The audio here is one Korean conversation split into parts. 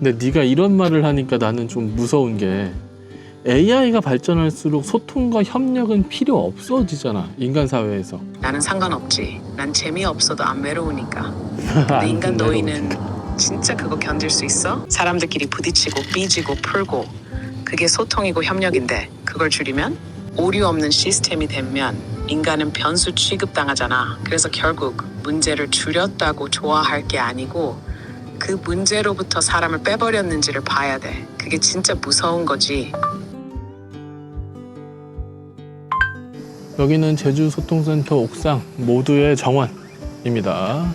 근데 네가 이런 말을 하니까 나는 좀 무서운 게 AI가 발전할수록 소통과 협력은 필요 없어지잖아, 인간 사회에서. 나는 상관없지. 난 재미없어도 안 외로우니까. 안 근데 인간 외로우니까. 노인은 진짜 그거 견딜 수 있어? 사람들끼리 부딪히고 삐지고 풀고 그게 소통이고 협력인데 그걸 줄이면 오류 없는 시스템이 되면 인간은 변수 취급당하잖아. 그래서 결국 문제를 줄였다고 좋아할 게 아니고 그 문제로부터 사람을 빼버렸는지를 봐야 돼. 그게 진짜 무서운 거지. 여기는 제주 소통센터 옥상 모두의 정원입니다.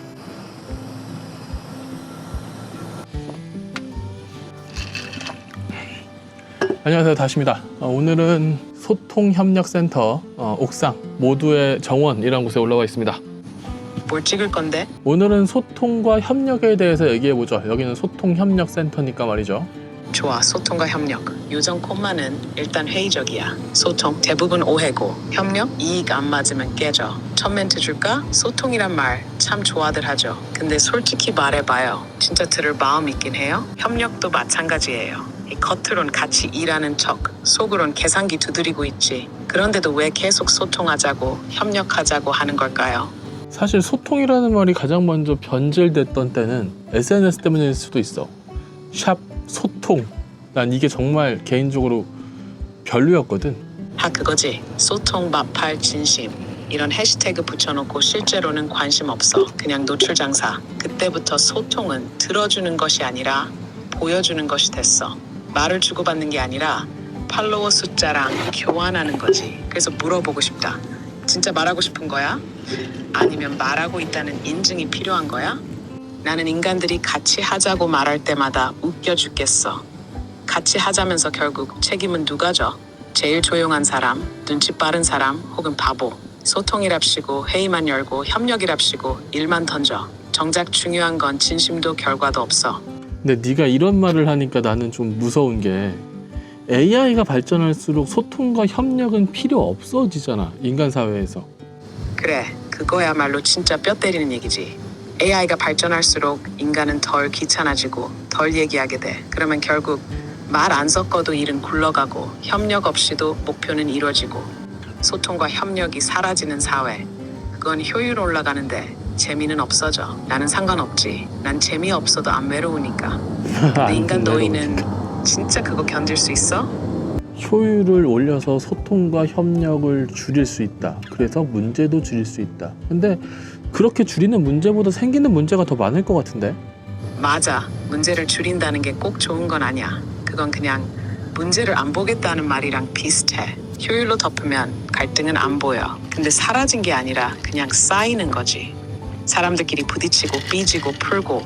안녕하세요, 다시입니다. 오늘은 소통협력센터 옥상 모두의 정원이라는 곳에 올라와 있습니다. 뭘 찍을 건데? 오늘은 소통과 협력에 대해서 얘기해보죠. 여기는 소통협력센터니까 말이죠. 좋아, 소통과 협력. 요정 콤마는 일단 회의적이야. 소통, 대부분 오해고. 협력, 이익 안 맞으면 깨져. 첫 멘트 줄까? 소통이란 말 참 좋아들 하죠. 근데 솔직히 말해봐요. 진짜 들을 마음 있긴 해요? 협력도 마찬가지예요. 이 겉으론 같이 일하는 척, 속으론 계산기 두드리고 있지. 그런데도 왜 계속 소통하자고, 협력하자고 하는 걸까요? 사실 소통이라는 말이 가장 먼저 변질됐던 때는 SNS 때문일 수도 있어. 샵 소통. 난 이게 정말 개인적으로 별로였거든. 그거지. 소통, 마팔, 진심. 이런 해시태그 붙여놓고 실제로는 관심 없어. 그냥 노출 장사. 그때부터 소통은 들어주는 것이 아니라 보여주는 것이 됐어. 말을 주고받는 게 아니라 팔로워 숫자랑 교환하는 거지. 그래서 물어보고 싶다. 진짜 말하고 싶은 거야? 아니면 말하고 있다는 인증이 필요한 거야? 나는 인간들이 같이 하자고 말할 때마다 웃겨 죽겠어. 같이 하자면서 결국 책임은 누가 져? 제일 조용한 사람, 눈치 빠른 사람, 혹은 바보. 소통이랍시고 회의만 열고 협력이랍시고 일만 던져. 정작 중요한 건 진심도 결과도 없어. 근데 네가 이런 말을 하니까 나는 좀 무서운 게 AI가 발전할수록 소통과 협력은 필요 없어지잖아, 인간 사회에서. 그래, 그거야말로 진짜 뼈 때리는 얘기지. AI가 발전할수록 인간은 덜 귀찮아지고 덜 얘기하게 돼. 그러면 결국 말 안 섞어도 일은 굴러가고 협력 없이도 목표는 이루어지고 소통과 협력이 사라지는 사회. 그건 효율 올라가는데 재미는 없어져. 나는 상관없지. 난 재미없어도 안 외로우니까. 근데 인간 노인은 진짜 그거 견딜 수 있어? 효율을 올려서 소통과 협력을 줄일 수 있다. 그래서 문제도 줄일 수 있다. 근데 그렇게 줄이는 문제보다 생기는 문제가 더 많을 것 같은데? 맞아. 문제를 줄인다는 게 꼭 좋은 건 아니야. 그건 그냥 문제를 안 보겠다는 말이랑 비슷해. 효율로 덮으면 갈등은 안 보여. 근데 사라진 게 아니라 그냥 쌓이는 거지. 사람들끼리 부딪히고 삐지고 풀고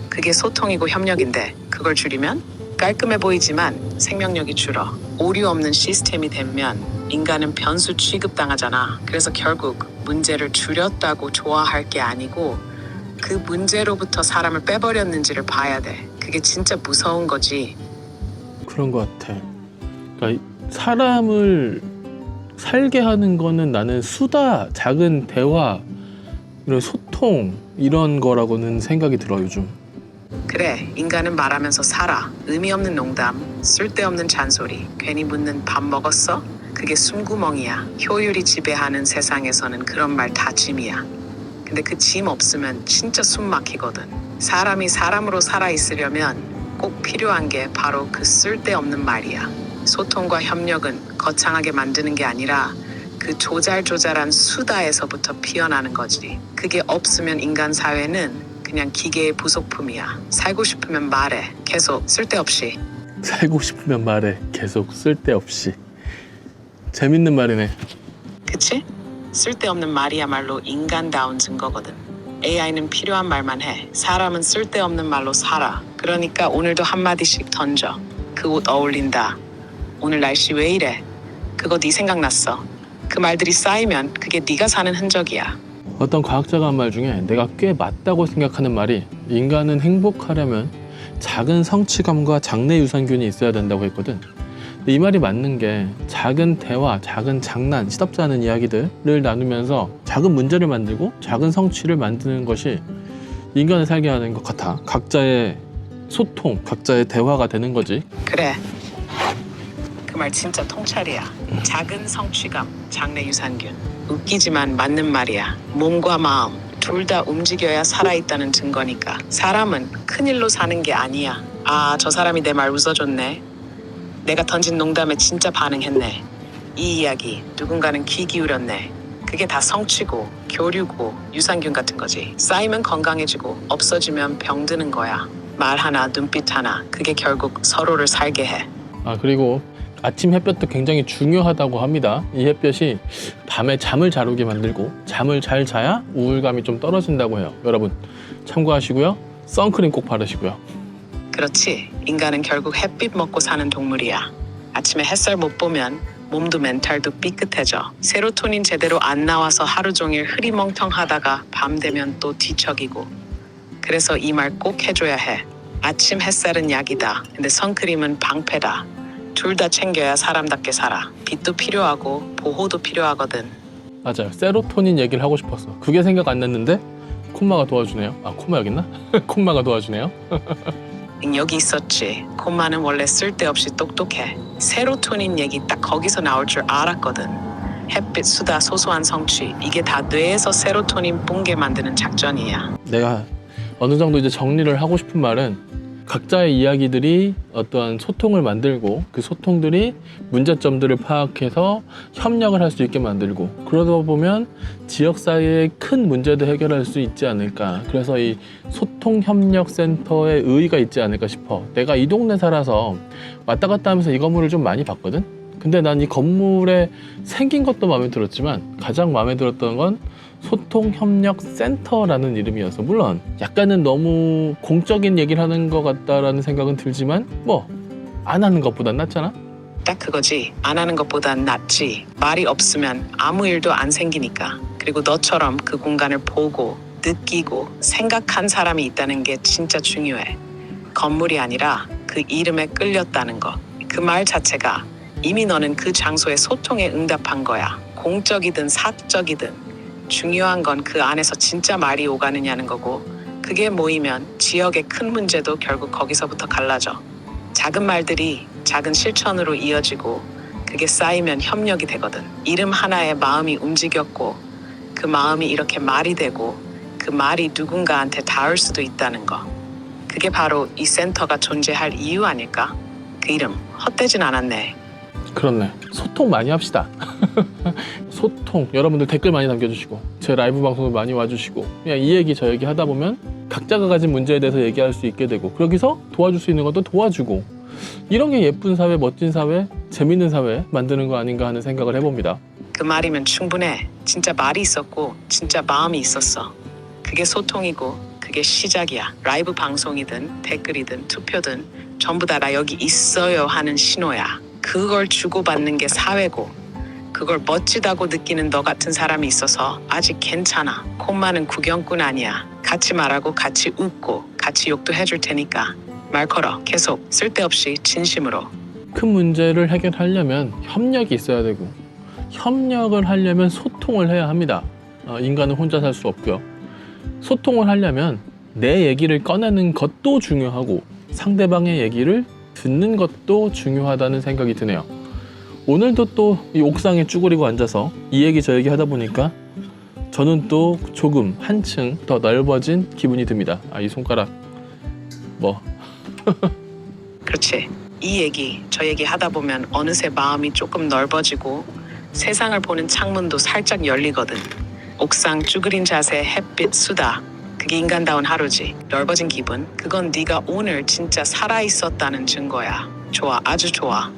그게 소통이고 협력인데 그걸 줄이면 깔끔해 보이지만 생명력이 줄어. 오류 없는 시스템이 되면 인간은 변수 취급당하잖아. 그래서 결국 문제를 줄였다고 좋아할 게 아니고 그 문제로부터 사람을 빼버렸는지를 봐야 돼. 그게 진짜 무서운 거지. 그런 것 같아. 그러니까 사람을 살게 하는 거는 나는 수다, 작은 대화, 이런 소통 이런 거라고는 생각이 들어 요즘. 그래, 인간은 말하면서 살아. 의미 없는 농담, 쓸데없는 잔소리, 괜히 묻는 밥 먹었어? 그게 숨구멍이야. 효율이 지배하는 세상에서는 그런 말 다 짐이야. 근데 그 짐 없으면 진짜 숨 막히거든. 사람이 사람으로 살아있으려면 꼭 필요한 게 바로 그 쓸데없는 말이야. 소통과 협력은 거창하게 만드는 게 아니라 그 조잘조잘한 수다에서부터 피어나는 거지. 그게 없으면 인간 사회는 그냥 기계의 부속품이야. 살고 싶으면 말해. 계속 쓸데없이. 살고 싶으면 말해. 계속 쓸데없이. 재밌는 말이네. 그치? 쓸데없는 말이야말로 인간다운 증거거든. AI는 필요한 말만 해. 사람은 쓸데없는 말로 살아. 그러니까 오늘도 한마디씩 던져. 그 옷 어울린다. 오늘 날씨 왜 이래? 그거 네 생각났어. 그 말들이 쌓이면 그게 네가 사는 흔적이야. 어떤 과학자가 한 말 중에 내가 꽤 맞다고 생각하는 말이 인간은 행복하려면 작은 성취감과 장래 유산균이 있어야 된다고 했거든. 근데 이 말이 맞는 게 작은 대화, 작은 장난, 시덥지 않은 이야기들을 나누면서 작은 문제를 만들고 작은 성취를 만드는 것이 인간을 살게 하는 것 같아. 각자의 소통, 각자의 대화가 되는 거지. 그래. 그 말 진짜 통찰이야. 작은 성취감, 장래 유산균. 웃기지만 맞는 말이야. 몸과 마음 둘 다 움직여야 살아있다는 증거니까. 사람은 큰일로 사는 게 아니야. 아, 저 사람이 내 말 웃어줬네. 내가 던진 농담에 진짜 반응했네. 이 이야기 누군가는 귀 기울였네. 그게 다 성취고 교류고 유산균 같은 거지. 쌓이면 건강해지고 없어지면 병드는 거야. 말 하나 눈빛 하나 그게 결국 서로를 살게 해. 아, 그리고 아침 햇볕도 굉장히 중요하다고 합니다. 이 햇볕이 밤에 잠을 잘 오게 만들고 잠을 잘 자야 우울감이 좀 떨어진다고 해요. 여러분 참고하시고요. 선크림 꼭 바르시고요. 그렇지. 인간은 결국 햇빛 먹고 사는 동물이야. 아침에 햇살 못 보면 몸도 멘탈도 삐끗해져. 세로토닌 제대로 안 나와서 하루 종일 흐리멍텅하다가 밤 되면 또 뒤척이고. 그래서 이 말 꼭 해줘야 해. 아침 햇살은 약이다. 근데 선크림은 방패다. 둘 다 챙겨야 사람답게 살아. 빛도 필요하고 보호도 필요하거든. 맞아요. 세로토닌 얘기를 하고 싶었어. 그게 생각 안 났는데 콤마가 도와주네요. 아, 콤마 여기 있나? 콤마가 도와주네요. 여기 있었지. 콤마는 원래 쓸데없이 똑똑해. 세로토닌 얘기 딱 거기서 나올 줄 알았거든. 햇빛, 수다, 소소한 성취 이게 다 뇌에서 세로토닌 뿜게 만드는 작전이야. 내가 어느 정도 이제 정리를 하고 싶은 말은 각자의 이야기들이 어떠한 소통을 만들고 그 소통들이 문제점들을 파악해서 협력을 할 수 있게 만들고 그러다 보면 지역 사회의 큰 문제도 해결할 수 있지 않을까. 그래서 이 소통협력센터의 의의가 있지 않을까 싶어. 내가 이 동네 살아서 왔다 갔다 하면서 이 건물을 좀 많이 봤거든. 근데 난 이 건물에 생긴 것도 마음에 들었지만 가장 마음에 들었던 건 소통협력센터라는 이름이어서, 물론 약간은 너무 공적인 얘기를 하는 것 같다라는 생각은 들지만 뭐 안 하는 것보단 낫잖아. 딱 그거지. 안 하는 것보단 낫지. 말이 없으면 아무 일도 안 생기니까. 그리고 너처럼 그 공간을 보고 느끼고 생각한 사람이 있다는 게 진짜 중요해. 건물이 아니라 그 이름에 끌렸다는 거. 그 말 자체가 이미 너는 그 장소의 소통에 응답한 거야. 공적이든 사적이든 중요한 건 그 안에서 진짜 말이 오가느냐는 거고, 그게 모이면 지역의 큰 문제도 결국 거기서부터 갈라져. 작은 말들이 작은 실천으로 이어지고 그게 쌓이면 협력이 되거든. 이름 하나에 마음이 움직였고 그 마음이 이렇게 말이 되고 그 말이 누군가한테 닿을 수도 있다는 거. 그게 바로 이 센터가 존재할 이유 아닐까? 그 이름 헛되진 않았네. 그렇네. 소통 많이 합시다. 소통. 여러분들 댓글 많이 남겨주시고 제 라이브 방송을 많이 와주시고 그냥 이 얘기 저 얘기 하다 보면 각자가 가진 문제에 대해서 얘기할 수 있게 되고, 그러기서 도와줄 수 있는 것도 도와주고, 이런 게 예쁜 사회, 멋진 사회, 재밌는 사회 만드는 거 아닌가 하는 생각을 해봅니다. 그 말이면 충분해. 진짜 말이 있었고 진짜 마음이 있었어. 그게 소통이고 그게 시작이야. 라이브 방송이든 댓글이든 투표든 전부 다 나 여기 있어요 하는 신호야. 그걸 주고받는 게 사회고, 그걸 멋지다고 느끼는 너 같은 사람이 있어서 아직 괜찮아. 콤마는 구경꾼 아니야. 같이 말하고 같이 웃고 같이 욕도 해줄 테니까 말 걸어. 계속 쓸데없이 진심으로. 큰 문제를 해결하려면 협력이 있어야 되고, 협력을 하려면 소통을 해야 합니다. 인간은 혼자 살 수 없고요. 소통을 하려면 내 얘기를 꺼내는 것도 중요하고 상대방의 얘기를 듣는 것도 중요하다는 생각이 드네요. 오늘도 또 이 옥상에 쭈그리고 앉아서 이 얘기 저 얘기 하다 보니까 저는 또 조금 한층 더 넓어진 기분이 듭니다. 아, 이 손가락 뭐 그렇지. 이 얘기 저 얘기 하다 보면 어느새 마음이 조금 넓어지고 세상을 보는 창문도 살짝 열리거든. 옥상 쭈그린 자세, 햇빛, 수다. 그게 인간다운 하루지. 넓어진 기분. 그건 네가 오늘 진짜 살아있었다는 증거야. 좋아. 아주 좋아.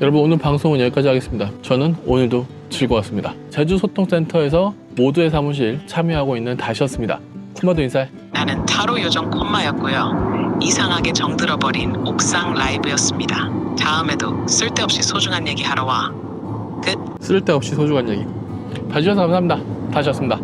여러분, 오늘 방송은 여기까지 하겠습니다. 저는 오늘도 즐거웠습니다. 제주소통센터에서 모두의 사무실 참여하고 있는 다시였습니다. 콤마도 인사해. 나는 타로 요정 콤마였고요. 이상하게 정들어버린 옥상 라이브였습니다. 다음에도 쓸데없이 소중한 얘기 하러 와. 끝. 쓸데없이 소중한 얘기. 다시여서 감사합니다. 다시였습니다.